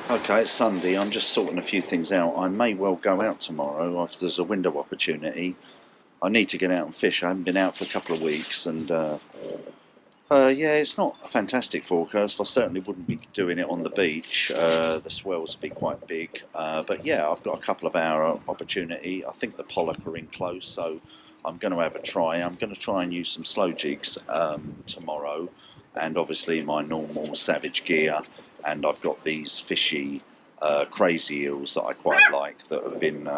Okay, it's Sunday. I'm just sorting a few things out. I may well go out tomorrow if there's a window opportunity. I need to get out and fish. I haven't been out for a couple of weeks, and yeah, it's not a fantastic forecast. I certainly wouldn't be doing it on the beach. The swells would be quite big, but yeah, I've got a couple of hour opportunity. I think the Pollock are in close, so I'm going to have a try. I'm going to try and use some slow jigs tomorrow, and obviously my normal Savage gear. And I've got these fishy crazy eels that I quite like that have been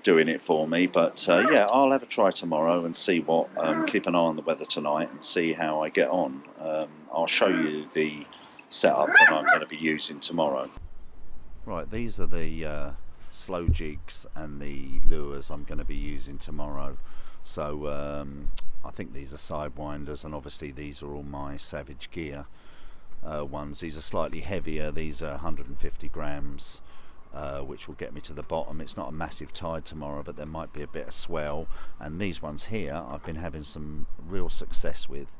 doing it for me. But yeah, I'll have a try tomorrow and see what. Keep an eye on the weather tonight and see how I get on. I'll show you the setup that I'm going to be using tomorrow. Right, these are the slow jigs and the lures I'm going to be using tomorrow. So I think these are sidewinders, and obviously these are all my Savage gear ones. These are slightly heavier. These are 150 grams. Which will get me to the bottom. It's not a massive tide tomorrow, but there might be a bit of swell. And these ones here I've been having some real success with.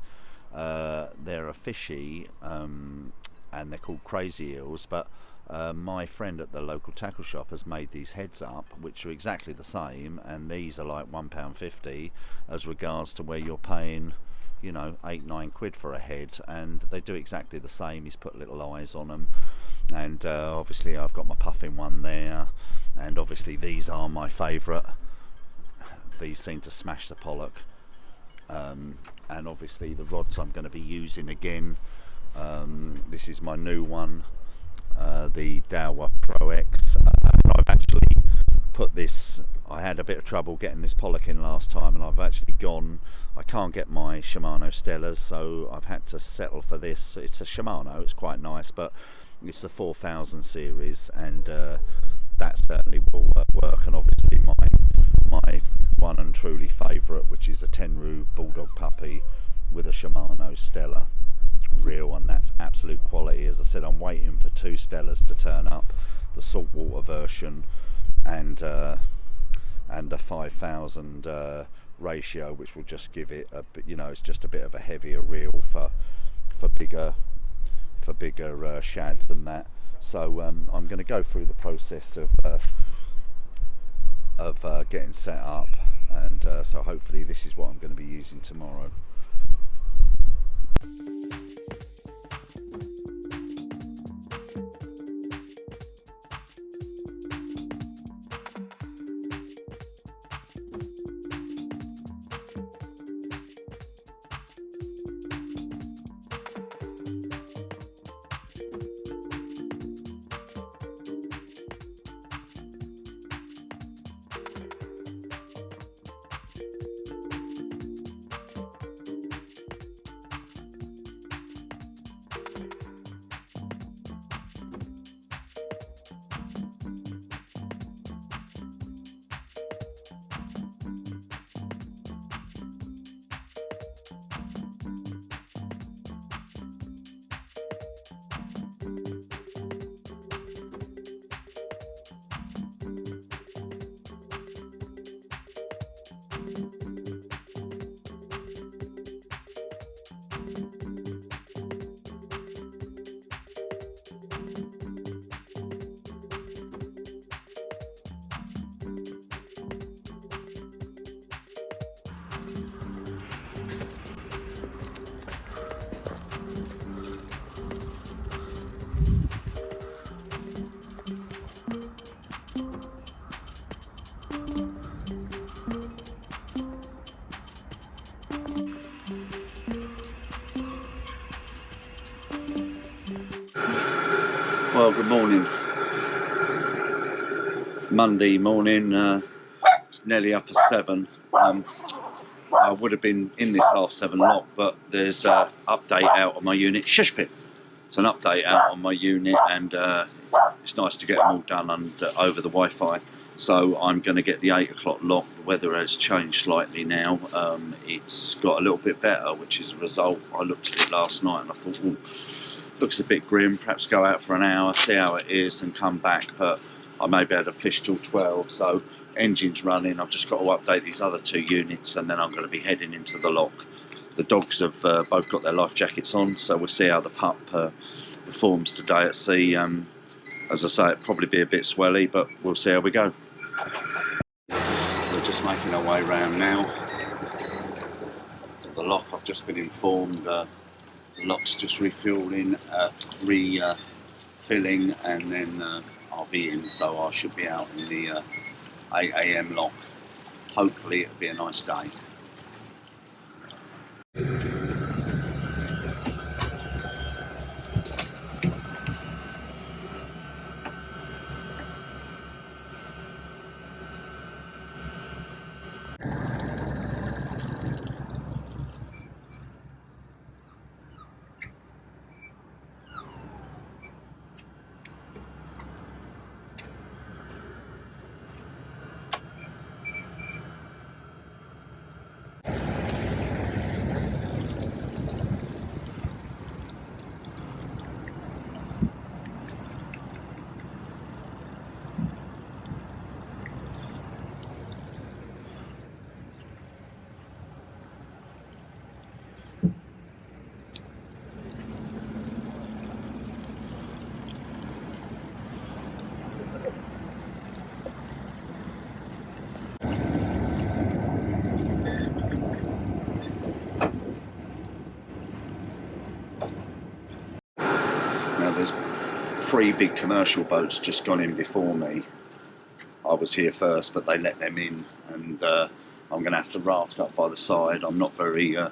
They're a fishy and they're called crazy eels, but my friend at the local tackle shop has made these heads up which are exactly the same, and these are like £1.50 as regards to where you're paying, you know, 8-9 quid for a head, and they do exactly the same. He's put little eyes on them, and obviously I've got my puffin one there, and obviously these are my favourite. These seem to smash the Pollock, and obviously the rods I'm going to be using again. This is my new one, the Dower Pro X. I've actually put this, I had a bit of trouble getting this Pollock in last time, and I've actually gone, I can't get my Shimano Stellas, so I've had to settle for this. It's a Shimano, it's quite nice, but it's the 4000 series, and that certainly will work. And obviously my one and truly favourite, which is a Tenru Bulldog puppy with a Shimano Stella reel, and that's absolute quality. As I said, I'm waiting for 2 Stellas to turn up, the saltwater version and a 5000 ratio, which will just give it a bit, you know, it's just a bit of a heavier reel for bigger shads than that. So I'm going to go through the process of getting set up, and so hopefully this is what I'm going to be using tomorrow. Well, good morning. Monday morning, it's nearly up at 7. I would have been in this 7:30 lock, but there's an update out on my unit. Shush pip! It's an update out on my unit, and it's nice to get them all done over the Wi-Fi. So I'm going to get the 8 o'clock lock. The weather has changed slightly now. It's got a little bit better, which is a result. I looked at it last night and I thought, oh, looks a bit grim. Perhaps go out for an hour, see how it is, and come back. But I may be able to fish till 12. So engine's running. I've just got to update these other 2 units, and then I'm going to be heading into the lock. The dogs have both got their life jackets on, so we'll see how the pup performs today at sea. As I say, it'll probably be a bit swelly, but we'll see how we go. We're just making our way around now to the lock. I've just been informed the lock's just refilling, and then I'll be in, so I should be out in the 8 AM lock. Hopefully it'll be a nice day. Now there's 3 big commercial boats just gone in before me. I was here first, but they let them in, and I'm going to have to raft up by the side. I'm not very well,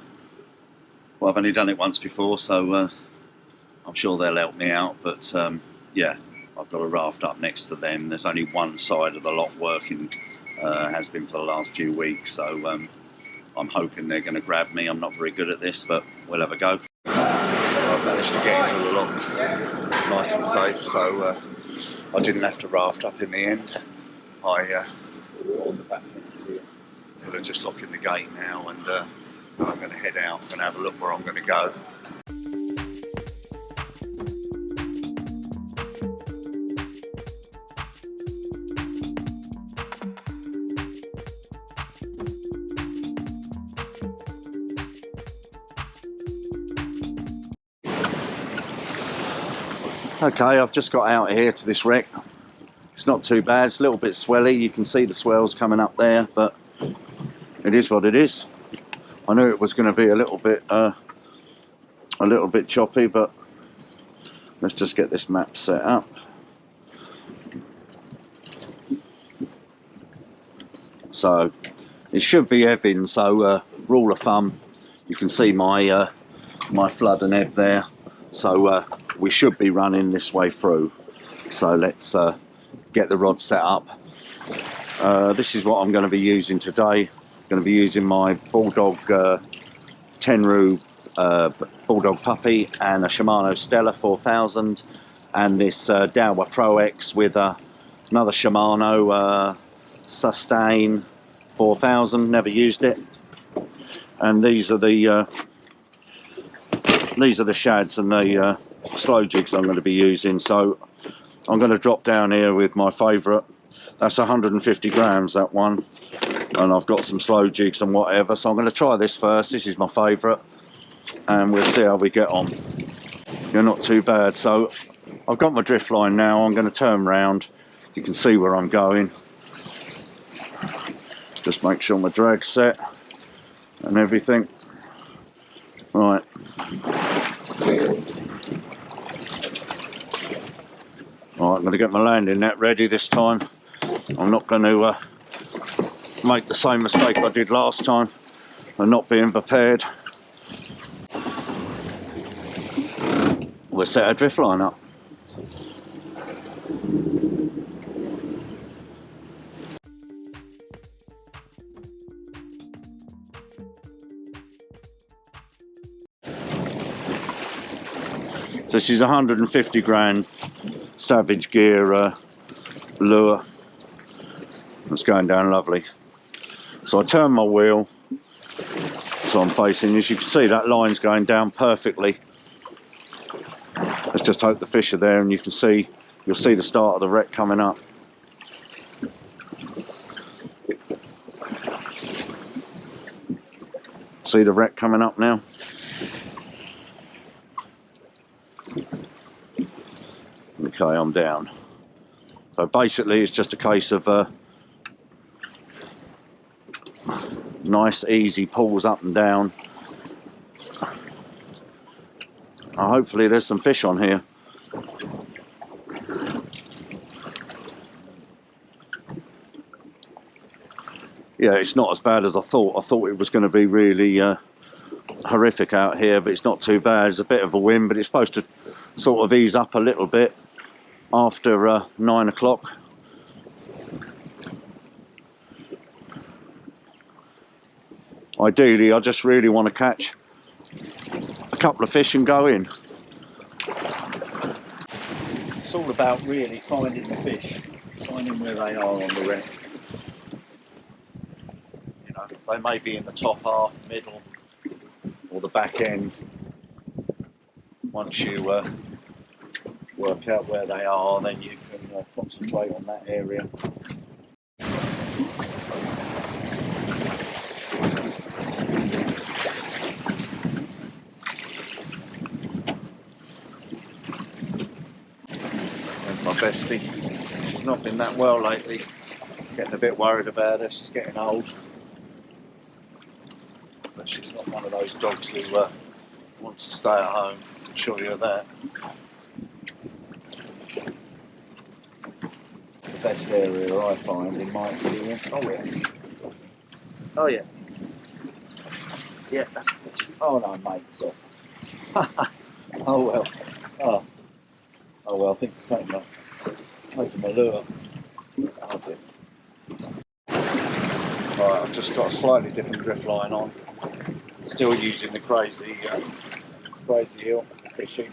I've only done it once before, so I'm sure they'll help me out, but yeah, I've got a raft up next to them. There's only one side of the lock working, has been for the last few weeks, so I'm hoping they're going to grab me. I'm not very good at this, but we'll have a go. I managed to get into the lock nice and safe, so I didn't have to raft up in the end. On the back end here, so they're just locking the gate now, and I'm going to head out. I'm going to have a look where I'm going to go. Okay, I've just got out here to this wreck. It's not too bad. It's a little bit swelly. You can see the swells coming up there, but it is what it is. I knew it was going to be a little bit choppy, but let's just get this map set up. So it should be ebbing. So rule of thumb, you can see my my flood and ebb there. So we should be running this way through. So let's get the rod set up. This is what I'm going to be using today. I'm going to be using my Bulldog Tenru Bulldog Puppy and a Shimano Stella 4000, and this Daiwa Pro X with another Shimano Sustain 4000. Never used it. And these are the shads and the slow jigs I'm going to be using. So I'm going to drop down here with my favourite. That's 150 grams, that one, and I've got some slow jigs and whatever, so I'm going to try this first. This is my favourite, and we'll see how we get on. You're not too bad. So I've got my drift line now. I'm going to turn round. You can see where I'm going. Just make sure my drag's set and everything. Right. Alright, I'm going to get my landing net ready this time. I'm not going to make the same mistake I did last time and not being prepared. We'll set our drift line up. This is 150 grand Savage Gear lure. It's going down lovely. So I turn my wheel so I'm facing. As you can see, that line's going down perfectly. Let's just hope the fish are there, and you can see, you'll see the start of the wreck coming up. See the wreck coming up now? Okay, I'm down. So basically it's just a case of nice easy pulls up and down. Hopefully there's some fish on here. Yeah, it's not as bad as I thought. I thought it was going to be really horrific out here, but it's not too bad. There's a bit of a wind, but it's supposed to sort of ease up a little bit after 9 o'clock. Ideally, I just really want to catch a couple of fish and go in. It's all about really finding the fish, finding where they are on the wreck. You know, they may be in the top half, middle, or the back end. Once you work out where they are, then you can concentrate on that area. There's my bestie. She's not been that well lately. Getting a bit worried about her. She's getting old. But she's not one of those dogs who wants to stay at home. I can assure you of that. The best area I find in my experience. Oh yeah. Oh yeah. Yeah, that's good. Oh no, mate, so. Oh well. Oh well, I think it's taking my lure. Oh dear. Right, I've just got a slightly different drift line on. Still using the crazy eel fishing.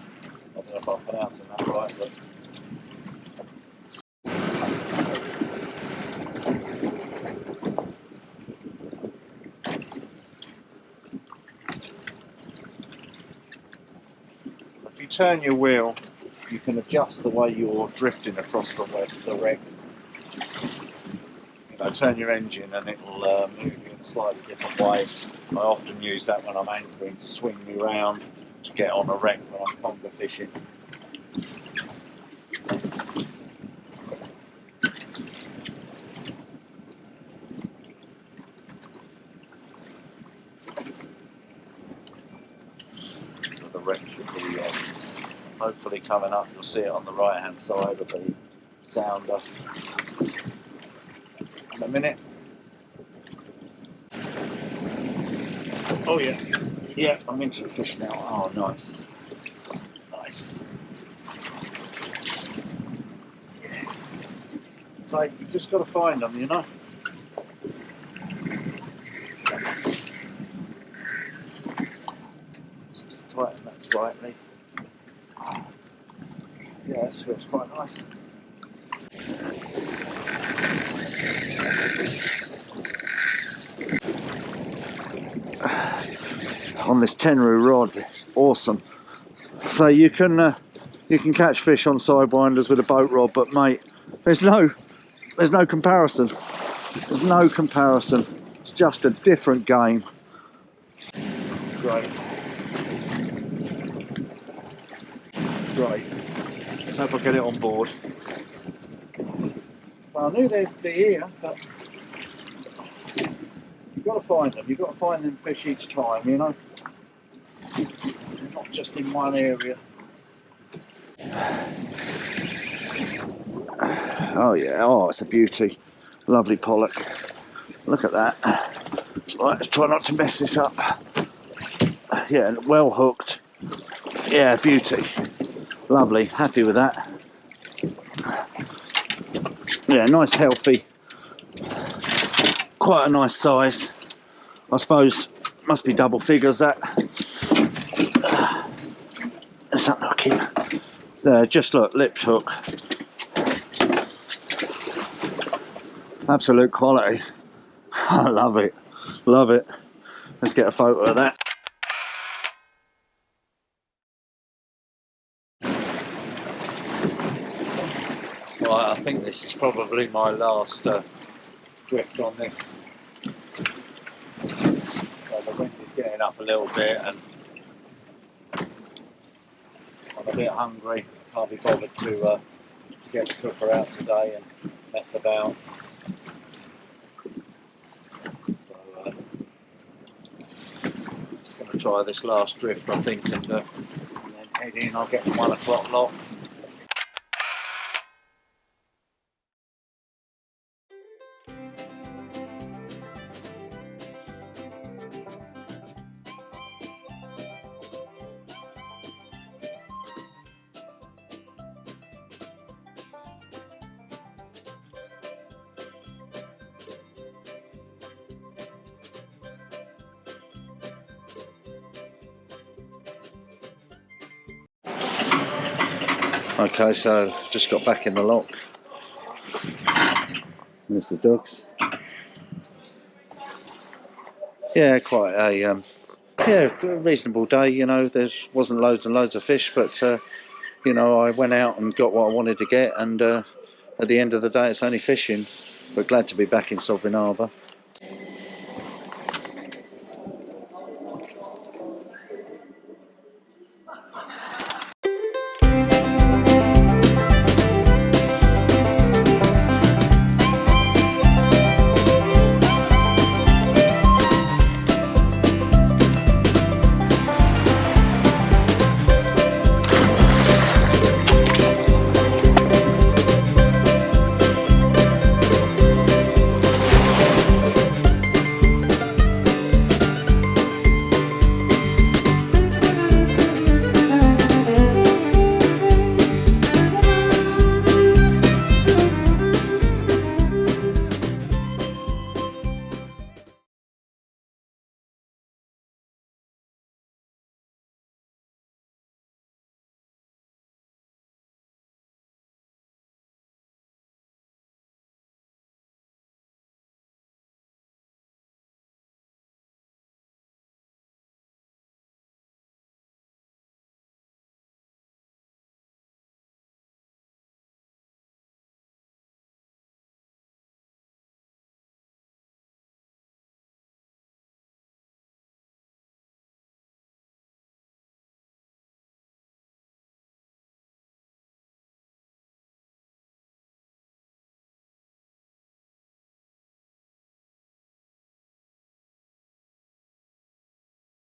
I don't know if I'm pronouncing that right, but if you turn your wheel, you can adjust the way you're drifting across the wreck. You know, turn your engine and it'll move you in a slightly different way. I often use that when I'm anchoring to swing me around to get on a wreck when I'm conger fishing. So the wreck should be hopefully coming up. You'll see it on the right hand side of the sounder in a minute. Oh yeah, yeah, I'm into the fish now. Oh nice, nice. Yeah. So you just got to find them, you know. Just tighten that slightly. Yeah, this feels quite nice. On this Tenru rod, it's awesome. So you can catch fish on sidewinders with a boat rod, but mate, there's no comparison. There's no comparison. It's just a different game. Great. Great. Let's hope I get it on board. So I knew they'd be here, but you've got to find them. You've got to find them fish each time, you know. Not just in one area. Oh yeah, oh it's a beauty. Lovely pollock. Look at that. Right, let's try not to mess this up. Yeah, well hooked. Yeah, beauty. Lovely, happy with that. Yeah, nice healthy. Quite a nice size. I suppose must be double figures that. There's something hooking. There, just look, lips hook. Absolute quality. I love it. Love it. Let's get a photo of that. Right, I think this is probably my last drift on this. So the wind is getting up a little bit and I'm a bit hungry. Can't be bothered to get the cooker out today and mess about. So, just going to try this last drift, I think, and then head in. I'll get the 1 o'clock lot. Okay, so just got back in the lock. There's the dogs. Yeah, quite a reasonable day. You know, there wasn't loads and loads of fish, but you know, I went out and got what I wanted to get, and at the end of the day, it's only fishing. But glad to be back in Sovereign Harbour.